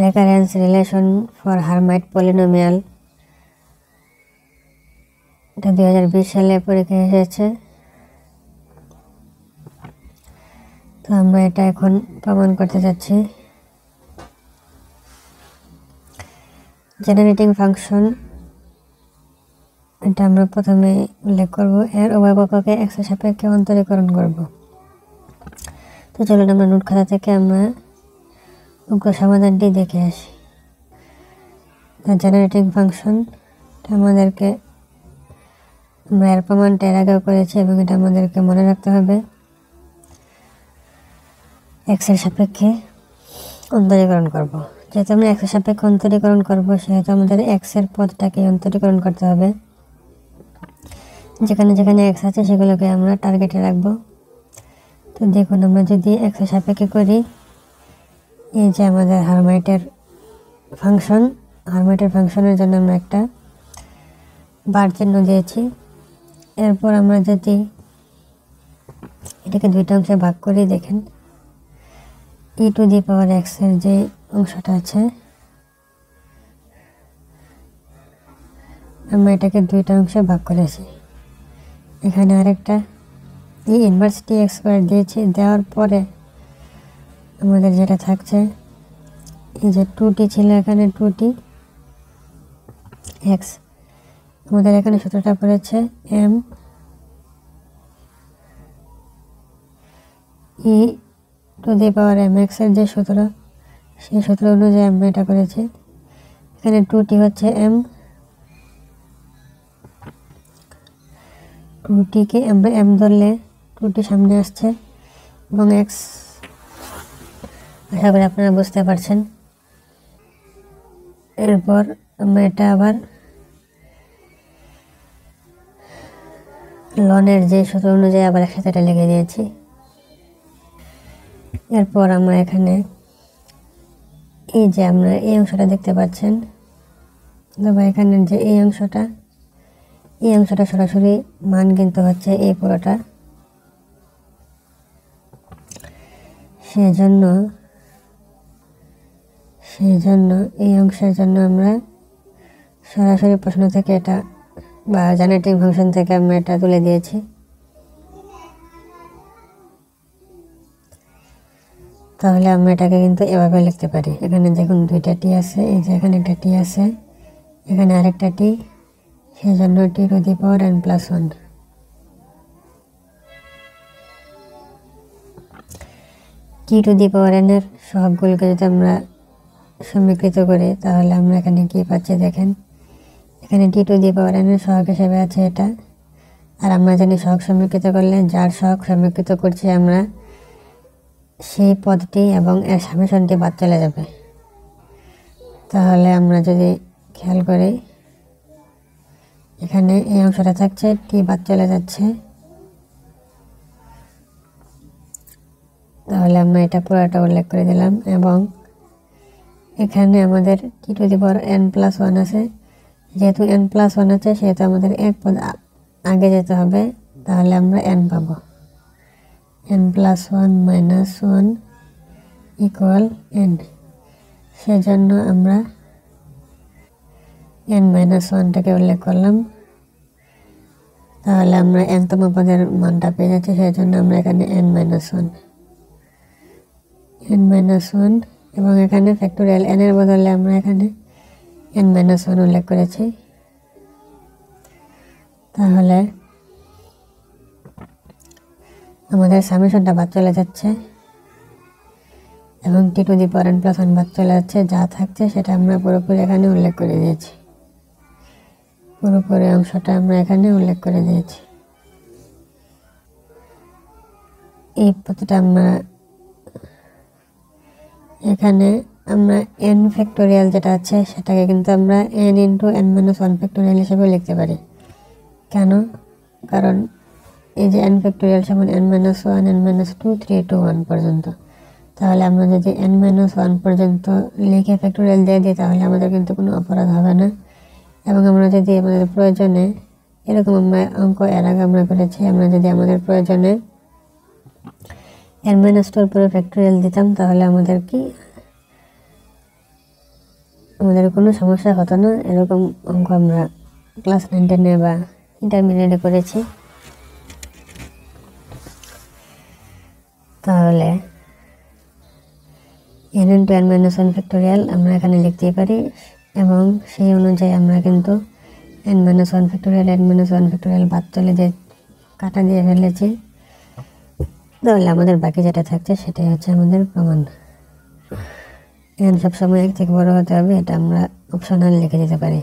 Recurrence relation for Hermite polynomial, এটা 2020 সালে পরীক্ষা এসেছে। তো আমরা এটা এখন প্রমাণ করতে যাচ্ছি। জেনারেটিং ফাংশন, এটা আমরা প্রথমে উল্লেখ করব, এর উভয় পক্ষকে x এর সাপেক্ষে অন্তরীকরণ করব। তো চলুন আমরা নোট খাতা থেকে আমরা অঙ্ক সমাধানটি দেখে আসি। জেনারেটিং ফাংশন আমাদেরকে, আমরা এর প্রমাণটা এর আগেও করেছি এবং এটা আমাদেরকে মনে রাখতে হবে। x এর সাপেক্ষে অন্তরীকরণ করব। যেহেতু আমরা x এর সাপেক্ষে অন্তরীকরণ করব, সেহেতু আমাদের x এর পদটাকে অন্তরীকরণ করতে হবে। যেখানে যেখানে x আছে সেগুলোকে আমরা টার্গেটে রাখবো। তো দেখুন, আমরা যদি x এর সাপেক্ষে করি, এই যে আমাদের হারমাইটের ফাংশনের জন্য আমরা একটা বার চিহ্ন দিয়েছি। এরপর আমরা যদি এটাকে দুইটা অংশে ভাগ করি, দেখেন e two the power x এর যে অংশটা আছে, আমরা এটাকে দুইটা অংশে ভাগ করেছি। এখানে আরেকটা e ইনভার্স dx স্কয়ার দিয়েছি। দেওয়ার পরে আমাদের যেটা থাকছে, এই যে 2t ছিল, এখানে 2t x, আমাদের এখানে সূত্রটা পড়েছে m e two the power mx এর যে সূত্র, সেই সূত্র অনুযায়ী আমরা এটা করেছি। এখানে 2t হচ্ছে m, 2tকে আমরা m ধরলে 2t সামনে আসছে এবং x, আশা করি আপনারা বুঝতে পারছেন। এরপর আমরা এটা আবার লনের যে সূত্র অনুযায়ী আবার একসাথে এটা লিখে দিয়েছি। এরপর আমরা এখানে এই যে আমরা এই অংশটা দেখতে পাচ্ছেন, তবে এখানে যে এই অংশটা সরাসরি মান কিন্তু হচ্ছে এই পুরোটা, সেই জন্য এই অংশের জন্য আমরা সরাসরি প্রশ্ন থেকে এটা বা জেনারেটিং ফাংশন থেকে আমরা এটা তুলে দিয়েছি। তাহলে আমরা এটাকে কিন্তু এভাবে লিখতে পারি। এখানে দেখুন দুইটা টি আছে, এই যে এখানে একটা টি আছে, এখানে আরেকটা টি, সেই জন্য T to the power n plus 1। T to the power n এর সহগগুলোকে যদি আমরা সমীকৃত করি, তাহলে আমরা এখানে কি পাচ্ছি দেখেন, এখানে টি টু দি পাওয়ার n এর সহগ হিসেবে আছে এটা। আর আমরা জানি সহগ সমীকৃত করলে যার সহগ সমীকৃত করছি আমরা, সেই পদটি এবং এর সামেশনটি বাদ চলে যাবে। তাহলে আমরা যদি খেয়াল করি, এখানে এই অংশটা থাকছে, টি বাদ চলে যাচ্ছে, তাহলে আমরা এটা পুরোটা উল্লেখ করে দিলাম। এবং এখানে আমাদের T to the power n plus 1 আছে, যেহেতু n প্লাস 1 আছে সেহেতু আমাদের এক পদ আগে যেতে হবে, তাহলে আমরা n পাবো, n plus 1 minus 1 equal n। সেজন্য আমরা n মাইনাস 1টাকে উল্লেখ করলাম, তাহলে আমরা nতম পদের মানটা পেয়ে যাচ্ছি। সেই জন্য আমরা এখানে n মাইনাস 1 এবং এখানে ফ্যাক্টোরিয়াল n এর বদলে আমরা এখানে n মাইনাস 1 উল্লেখ করেছি। তাহলে আমাদের সামেশনটা বাদ চলে যাচ্ছে এবং T to the power n plus 1 বাদ চলে যাচ্ছে। যা থাকছে সেটা আমরা পুরোপুরি এখানে উল্লেখ করে দিয়েছি, পুরোপুরি অংশটা আমরা এখানে উল্লেখ করে দিয়েছি। এই পদটা আমরা এখানে আমরা n ফ্যাক্টোরিয়াল যেটা আছে সেটাকে কিন্তু আমরা n into n minus 1 factorial হিসেবে লিখতে পারি। কেন? কারণ এই যে n ফ্যাক্টোরিয়াল সমান n minus 1, n minus 2, 3 to 1 পর্যন্ত। তাহলে আমরা যদি n মাইনাস 1 পর্যন্ত লিখে ফ্যাক্টোরিয়াল দিয়ে দিই, তাহলে আমাদের কিন্তু কোনো অপরাধ হবে না। এবং আমরা যদি আমাদের প্রয়োজনে, এরকম আমরা অঙ্ক এর আগে আমরা করেছি, আমরা যদি আমাদের প্রয়োজনে n মাইনাস 2 পুরো ফ্যাক্টোরিয়াল দিতাম, তাহলে আমাদের কি আমাদের কোনো সমস্যা হতো না। এরকম অঙ্ক আমরা ক্লাস 9-10 বা ইন্টারমিডিয়েটে করেছি। তাহলে n into n minus one factorial আমরা এখানে লিখতেই পারি, এবং সেই অনুযায়ী আমরা কিন্তু n মাইনাস ওয়ান ফ্যাক্টোরিয়াল বাদ চলে যে কাটা দিয়ে ফেলেছি। তাহলে আমাদের বাকি যেটা থাকছে সেটাই হচ্ছে আমাদের প্রমাণ। n সবসময় 1 থেকে বড় হতে হবে, এটা আমরা অপশনাল লিখে দিতে পারি।